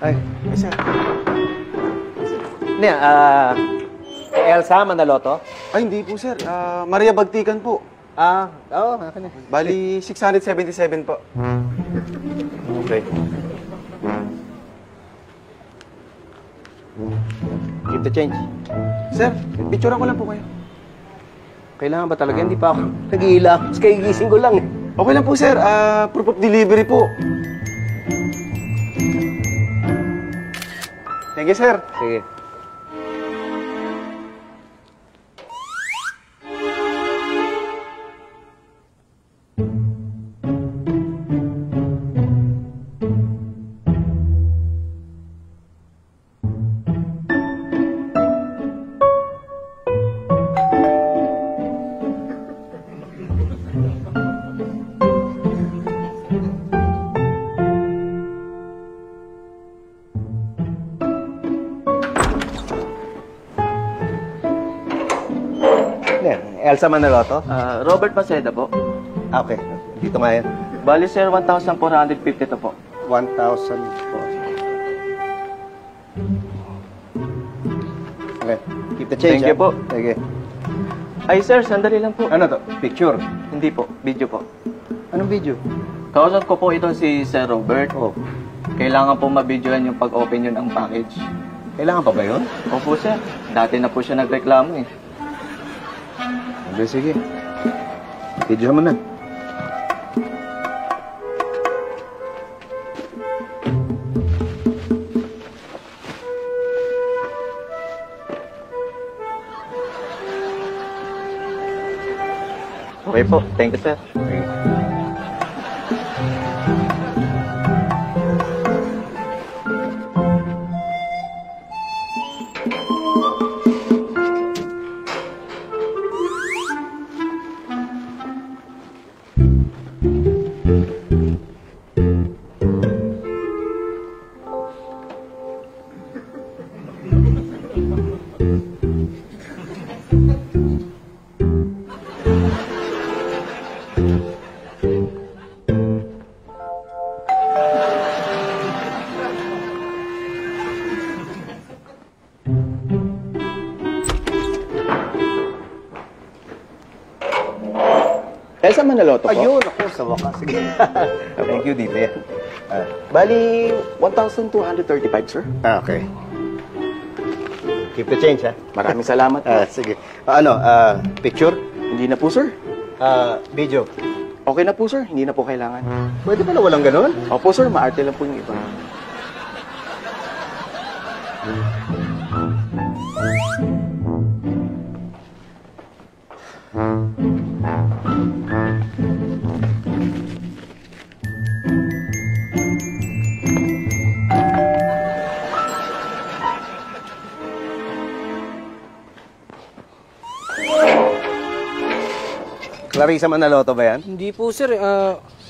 Ay, sir. Niya, Elsa Manaloto? Ay, hindi po, sir. Maria Bagtikan po. Oo, akin na. Bali, 677 po. Okay. Keep the change. Sir, picturean ko lang po kayo. Kailangan ba talaga? Hindi pa ako nag-iilang. Mas kagigising ko lang. Okay lang po, sir. Proof of delivery po. Thank you, sir. Sige. Elsa Manaloto? Robert Maceda po. Okay. Dito nga yan. Bali, sir, 1,450 to po. 1,000 po. Okay. Keep the change, Thank you po. Sige. Ay, sir, sandali lang po. Ano to? Picture? Hindi po, video po. Anong video? Kausap ko po ito si Sir Robert. Oh. Kailangan po mabidyohan yung pag-open yun ng package. Kailangan pa ba yun? Opo, sir. Dati na po siya nagreklamo eh. Sige. Video mo na. Okay po. Thank you, sir. Elsa Manaloto po? Ayun, ako, sa wakas. Sige. Thank you, dito yan. Bali, 1,235, sir. Okay. Keep the change, ha? Maraming salamat po. Sige. Picture? Hindi na po, sir. Video? Okay na po, sir. Hindi na po kailangan. Pwede pala walang ganon? Opo, sir. Maarte lang po yung iba. Clarissa Manaloto ba yan? Hindi po, sir.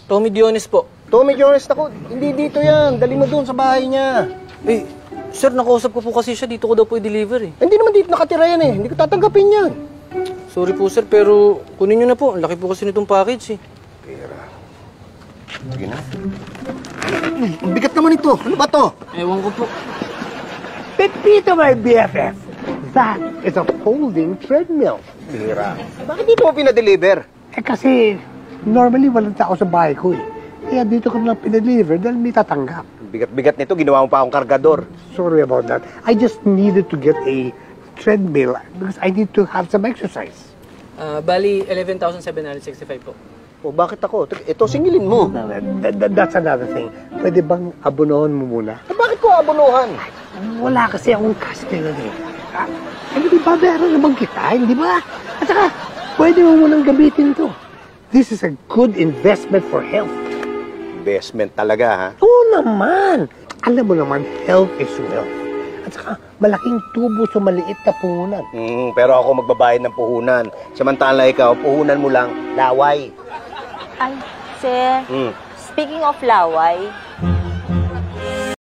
Tommy Dionis po. Tommy Jones ako. Hindi dito yan. Dali mo doon sa bahay niya. Eh, sir, nakausap ko po kasi siya. Dito ko daw po i-deliver eh. Hindi naman dito nakatira yan eh. Hindi ko tatanggapin yan. Sorry po, sir, pero kunin nyo na po. Ang laki po kasi nitong package eh. Pera. Sige na. Ang bigat naman ito. Ano ba to? Ewan ko po. Pepito, my BFF. That is a folding treadmill. Pera. Bakit dito mo pinadeliver? Eh kasi, normally walang tao sa bahay ko eh. Kaya dito ko lang pinadeliver dahil may tatanggap. Bigat-bigat nito. Ginawa mo pa akong kargador. Sorry about that. I just needed to get a treadmill because I need to have some exercise. Bali, 11,765 po. O bakit ako? Ito, singilin mo. That's another thing. Pwede bang abunohan mo muna? Bakit ko abunuhan? Wala kasi akong cash ngayon eh. Di ba meron naman kita, hindi ba? At saka, pwede mo munang gamitin to. This is a good investment for health. Investment talaga, ha? Oo naman. Alam mo naman, health is wealth. At saka, malaking tubo sa maliit na puhunan. Pero ako magbabayad ng puhunan. Samantala ikaw, puhunan mo lang, laway. Ay, sir, speaking of laway,